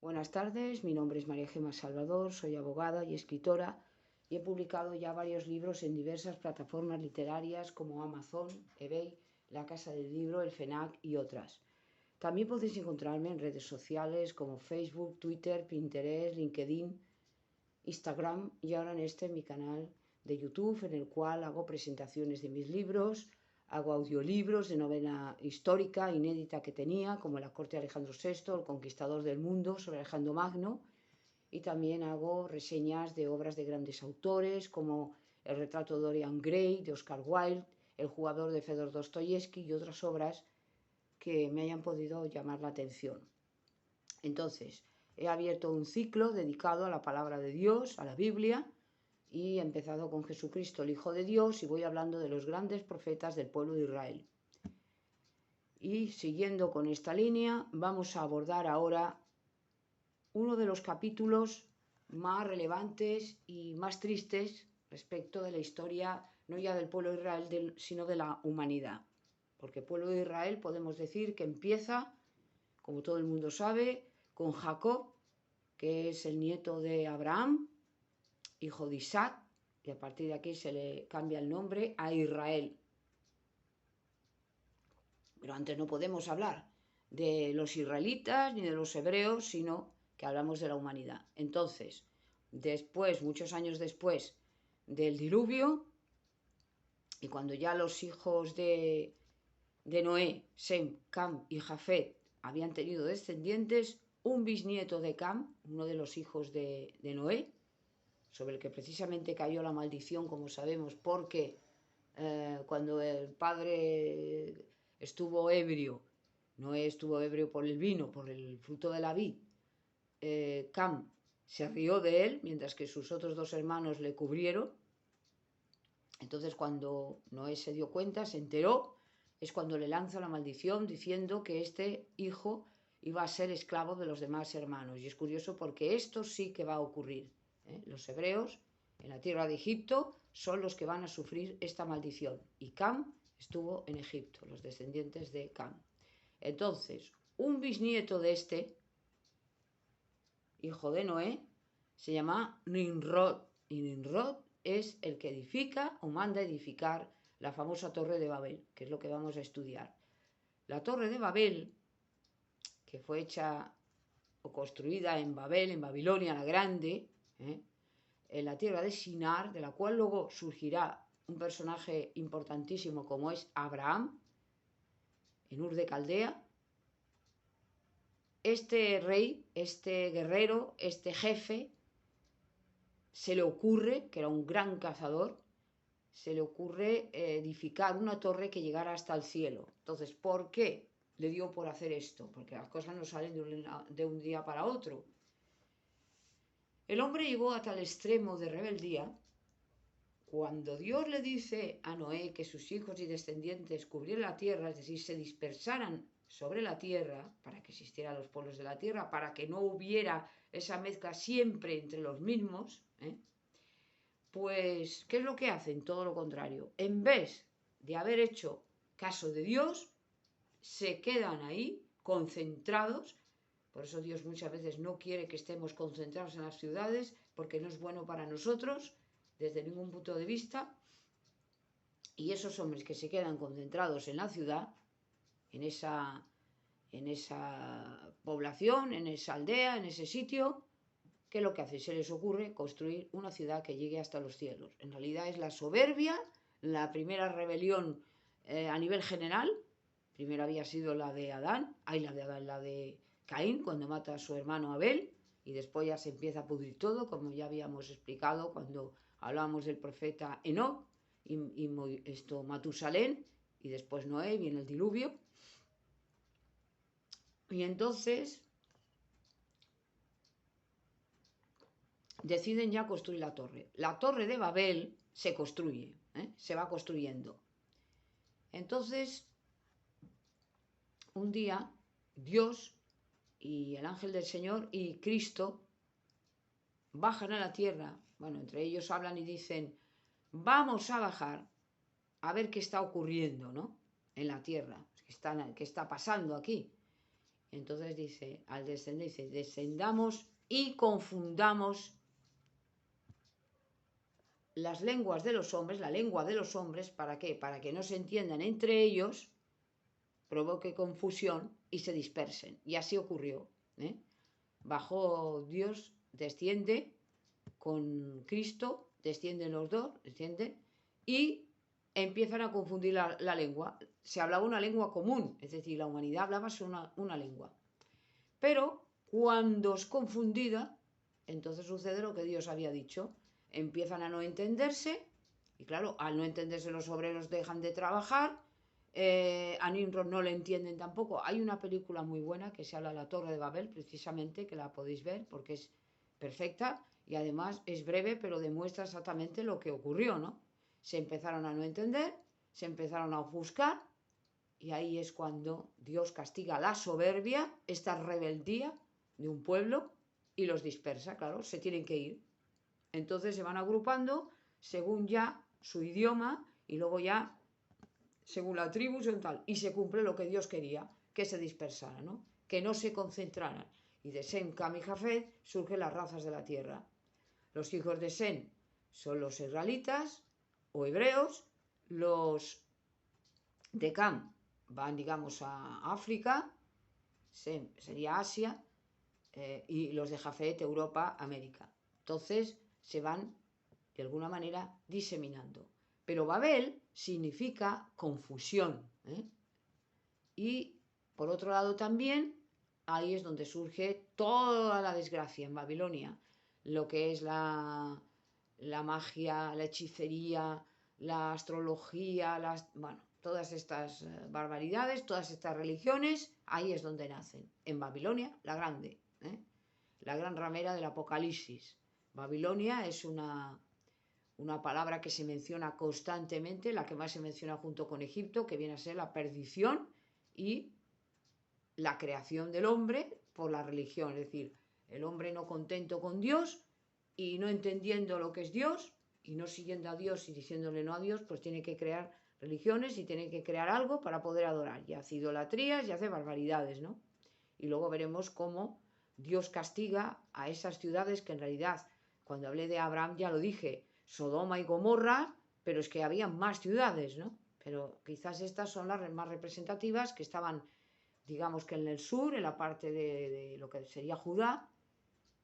Buenas tardes, mi nombre es María Gemma Salvador, soy abogada y escritora y he publicado ya varios libros en diversas plataformas literarias como Amazon, eBay, La Casa del Libro, el FENAC y otras. También podéis encontrarme en redes sociales como Facebook, Twitter, Pinterest, LinkedIn, Instagram y ahora en mi canal de YouTube en el cual hago presentaciones de mis libros, hago audiolibros de novela histórica inédita que tenía, como La corte de Alejandro VI, El conquistador del mundo, sobre Alejandro Magno, y también hago reseñas de obras de grandes autores, como El retrato de Dorian Gray, de Oscar Wilde, El jugador de Fedor Dostoyevsky y otras obras que me hayan podido llamar la atención. Entonces, he abierto un ciclo dedicado a la palabra de Dios, a la Biblia, y he empezado con Jesucristo, el Hijo de Dios, y voy hablando de los grandes profetas del pueblo de Israel. Y siguiendo con esta línea, vamos a abordar ahora uno de los capítulos más relevantes y más tristes respecto de la historia, no ya del pueblo de Israel, sino de la humanidad. Porque el pueblo de Israel podemos decir que empieza, como todo el mundo sabe, con Jacob, que es el nieto de Abraham, hijo de Isaac, y a partir de aquí se le cambia el nombre a Israel. Pero antes no podemos hablar de los israelitas ni de los hebreos, sino que hablamos de la humanidad. Entonces, después, muchos años después del diluvio, y cuando ya los hijos de Noé, Sem, Cam y Jafet habían tenido descendientes, un bisnieto de Cam, uno de los hijos de Noé, sobre el que precisamente cayó la maldición, como sabemos, porque cuando el padre estuvo ebrio, Noé estuvo ebrio por el vino, por el fruto de la vid, Cam se rió de él, mientras que sus otros dos hermanos le cubrieron. Entonces cuando Noé se dio cuenta, se enteró, es cuando le lanza la maldición diciendo que este hijo iba a ser esclavo de los demás hermanos. Y es curioso porque esto sí que va a ocurrir. Los hebreos en la tierra de Egipto son los que van a sufrir esta maldición. Y Cam estuvo en Egipto, los descendientes de Cam. Entonces, un bisnieto de este, hijo de Noé, se llama Nimrod. Y Nimrod es el que edifica o manda edificar la famosa Torre de Babel, que es lo que vamos a estudiar. La Torre de Babel, que fue hecha o construida en Babel, en Babilonia la Grande, en la tierra de Sinar, de la cual luego surgirá un personaje importantísimo como es Abraham, en Ur de Caldea. Este rey, este guerrero, este jefe, se le ocurre, que era un gran cazador, se le ocurre edificar una torre que llegara hasta el cielo. Entonces, ¿por qué le dio por hacer esto? Porque las cosas no salen de un día para otro. El hombre llegó a tal extremo de rebeldía cuando Dios le dice a Noé que sus hijos y descendientes cubrieran la tierra, es decir, se dispersaran sobre la tierra, para que existieran los pueblos de la tierra, para que no hubiera esa mezcla siempre entre los mismos, pues, ¿qué es lo que hacen? Todo lo contrario. En vez de haber hecho caso de Dios, se quedan ahí concentrados. Por eso Dios muchas veces no quiere que estemos concentrados en las ciudades, porque no es bueno para nosotros desde ningún punto de vista. Y esos hombres que se quedan concentrados en la ciudad, en esa población, en esa aldea, en ese sitio, ¿qué es lo que hace? Se les ocurre construir una ciudad que llegue hasta los cielos. En realidad es la soberbia, la primera rebelión a nivel general. Primero había sido la de Adán, la de Caín, cuando mata a su hermano Abel, y después ya se empieza a pudrir todo, como ya habíamos explicado cuando hablábamos del profeta Enoc, y Matusalén, y después Noé, viene el diluvio. Y entonces deciden ya construir la torre. La torre de Babel se construye, se va construyendo. Entonces, un día, Dios y el ángel del Señor y Cristo bajan a la tierra. Bueno, entre ellos hablan y dicen, vamos a bajar a ver qué está ocurriendo, ¿no? En la tierra, qué está pasando aquí. Entonces dice, al descender, dice, descendamos y confundamos las lenguas de los hombres, la lengua de los hombres, ¿para qué? Para que no se entiendan entre ellos, provoque confusión y se dispersen. Y así ocurrió. Bajó Dios, desciende con Cristo, descienden los dos, descienden, y empiezan a confundir la lengua. Se hablaba una lengua común, es decir, la humanidad hablaba una lengua. Pero cuando es confundida, entonces sucede lo que Dios había dicho. Empiezan a no entenderse, y claro, al no entenderse los obreros dejan de trabajar, a Nimrod no le entienden tampoco. Hay una película muy buena que se llama La Torre de Babel, precisamente, que la podéis ver porque es perfecta y además es breve, pero demuestra exactamente lo que ocurrió, ¿no? Se empezaron a no entender, se empezaron a ofuscar, y ahí es cuando Dios castiga la soberbia, esta rebeldía de un pueblo, y los dispersa, claro, se tienen que ir. Entonces se van agrupando según ya su idioma y luego ya según la tribu y tal. Y se cumple lo que Dios quería, que se dispersaran, ¿no? Que no se concentraran. Y de Sem, Cam y Jafet surgen las razas de la tierra. Los hijos de Sem son los israelitas o hebreos. Los de Cam van, digamos, a África, Sem sería Asia, y los de Jafet, Europa, América. Entonces se van, de alguna manera, diseminando. Pero Babel significa confusión. Y, por otro lado, también, ahí es donde surge toda la desgracia en Babilonia. Lo que es la magia, la hechicería, la astrología, bueno, todas estas barbaridades, todas estas religiones, ahí es donde nacen. En Babilonia, la grande, la gran ramera del Apocalipsis. Babilonia es una palabra que se menciona constantemente, la que más se menciona junto con Egipto, que viene a ser la perdición y la creación del hombre por la religión. Es decir, el hombre no contento con Dios y no entendiendo lo que es Dios y no siguiendo a Dios y diciéndole no a Dios, pues tiene que crear religiones y tiene que crear algo para poder adorar. Y hace idolatrías y hace barbaridades, ¿no? Y luego veremos cómo Dios castiga a esas ciudades que en realidad, cuando hablé de Abraham ya lo dije, Sodoma y Gomorra, pero es que había más ciudades, ¿no? Pero quizás estas son las más representativas, que estaban, digamos que en el sur, en la parte de lo que sería Judá,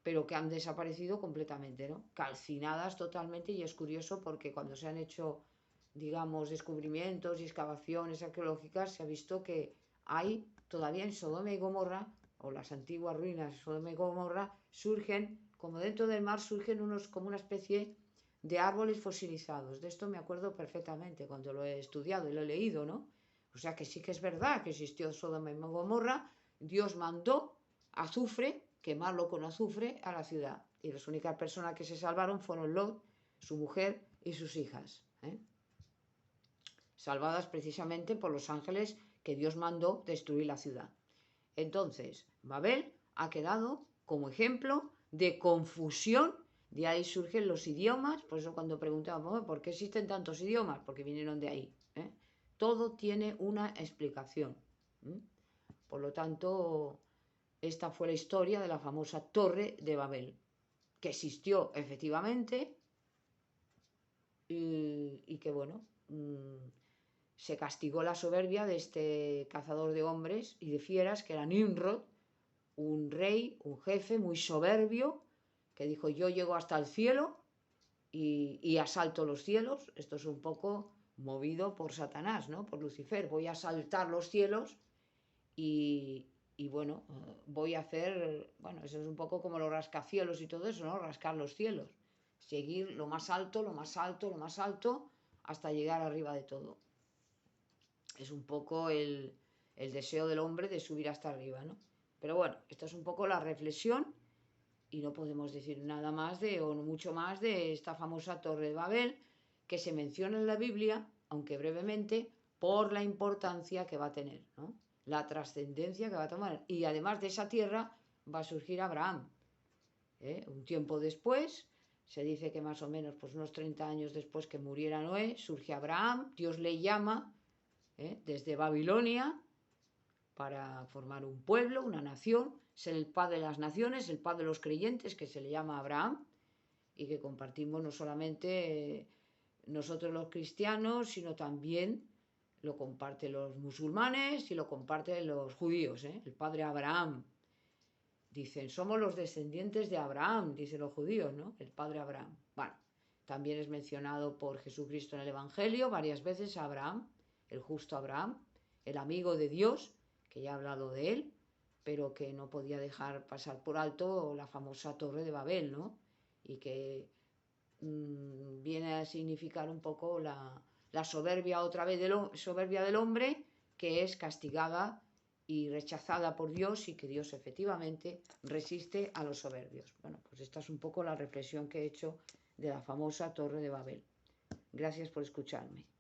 pero que han desaparecido completamente, ¿no? Calcinadas totalmente, y es curioso porque cuando se han hecho, digamos, descubrimientos y excavaciones arqueológicas, se ha visto que hay todavía en Sodoma y Gomorra, o las antiguas ruinas de Sodoma y Gomorra, surgen, como dentro del mar, surgen unos como una especie de árboles fosilizados. De esto me acuerdo perfectamente cuando lo he estudiado y lo he leído, ¿no? O sea que sí que es verdad que existió Sodoma y Gomorra. Dios mandó azufre, quemarlo con azufre, a la ciudad. Y las únicas personas que se salvaron fueron Lot, su mujer y sus hijas, salvadas precisamente por los ángeles que Dios mandó destruir la ciudad. Entonces, Babel ha quedado como ejemplo de confusión. De ahí surgen los idiomas. Por eso cuando preguntábamos ¿por qué existen tantos idiomas? Porque vinieron de ahí. Todo tiene una explicación. Por lo tanto, esta fue la historia de la famosa Torre de Babel, que existió efectivamente y que, bueno, se castigó la soberbia de este cazador de hombres y de fieras, que era Nimrod, un rey, un jefe muy soberbio, que dijo: yo llego hasta el cielo y asalto los cielos. Esto es un poco movido por Satanás, ¿no? Por Lucifer. Voy a asaltar los cielos y bueno, voy a hacer, bueno, eso es un poco como los rascacielos y todo eso, ¿no? Rascar los cielos. Seguir lo más alto, lo más alto, lo más alto, hasta llegar arriba de todo. Es un poco el deseo del hombre de subir hasta arriba, ¿no? Pero bueno, esta es un poco la reflexión y no podemos decir nada más o mucho más de esta famosa Torre de Babel, que se menciona en la Biblia, aunque brevemente, por la importancia que va a tener, ¿no? La trascendencia que va a tomar. Y además de esa tierra va a surgir Abraham. Un tiempo después, se dice que más o menos pues unos 30 años después que muriera Noé, surge Abraham, Dios le llama desde Babilonia, para formar un pueblo, una nación, ser el padre de las naciones, el padre de los creyentes, que se le llama Abraham, y que compartimos no solamente nosotros los cristianos, sino también lo comparten los musulmanes y lo comparten los judíos, el padre Abraham. Dicen, somos los descendientes de Abraham, dicen los judíos, ¿no? El padre Abraham. Bueno, también es mencionado por Jesucristo en el Evangelio varias veces Abraham, el justo Abraham, el amigo de Dios, que ya he hablado de él, pero que no podía dejar pasar por alto la famosa Torre de Babel, ¿no? Y que viene a significar un poco la soberbia otra vez soberbia del hombre, que es castigada y rechazada por Dios, y que Dios efectivamente resiste a los soberbios. Bueno, pues esta es un poco la reflexión que he hecho de la famosa Torre de Babel. Gracias por escucharme.